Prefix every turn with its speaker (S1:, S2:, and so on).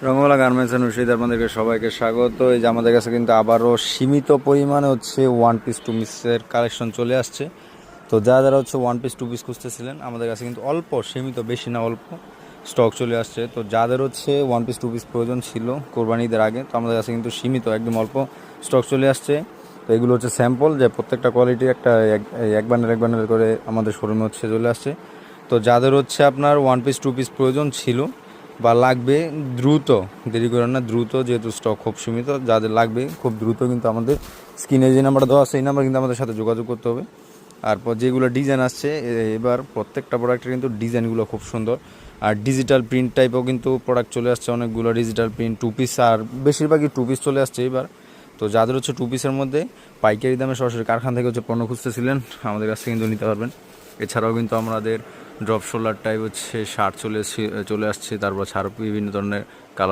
S1: রঙওয়ালা garments and নুশিদ আপনাদেরকে সবাইকে স্বাগত। এই যে আমাদের কাছে কিন্তু আবারও সীমিত পরিমাণে হচ্ছে ওয়ান পিস টু পিসের কালেকশন চলে আসছে। তো যারা হচ্ছে ওয়ান পিস টু পিস খুঁজতেছিলেন, আমাদের কাছে কিন্তু অল্প সীমিত, বেশি না অল্প স্টক চলে আসছে। তো যাদের হচ্ছে ওয়ান পিস টু পিস প্রয়োজন ছিল কোরবানি ঈদের আগে, তো আমাদের কাছে কিন্তু সীমিত একদম অল্প স্টক চলে আসছে। তো এগুলো হচ্ছে স্যাম্পল, যে প্রত্যেকটা কোয়ালিটি একটা এক বান্ডেল করে আমাদের শোরুমে হচ্ছে চলে আসছে। তো যাদের হচ্ছে আপনার ওয়ান পিস টু পিস প্রয়োজন ছিল বা লাগবে, দ্রুত, দেরি করেন না, দ্রুত, যেহেতু স্টক খুব সীমিত, যাদের লাগবে খুব দ্রুত কিন্তু আমাদের স্ক্রিনে যে নাম্বারটা দেওয়া আছে এই নাম্বার কিন্তু আমাদের সাথে যোগাযোগ করতে হবে। তারপর যেগুলো ডিজাইন আসছে এবার প্রত্যেকটা প্রোডাক্টের কিন্তু ডিজাইনগুলো খুব সুন্দর। আর ডিজিটাল প্রিন্ট টাইপও কিন্তু প্রোডাক্ট চলে আসছে অনেকগুলো, ডিজিটাল প্রিন্ট টু পিস, আর বেশিরভাগই টু পিস চলে আসছে এবার। তো যাদের হচ্ছে টু পিসের মধ্যে পাইকারি দামে সরাসরি কারখানা থেকে হচ্ছে পণ্য খুঁজতেছিলেন, আমাদের কাছে কিন্তু নিতে পারবেন। এছাড়াও কিন্তু আমাদের ড্রপ শোল্ডার টাইপ হচ্ছে শার্ট চলে আসছে, তারপর ছাড় বিভিন্ন ধরনের কালার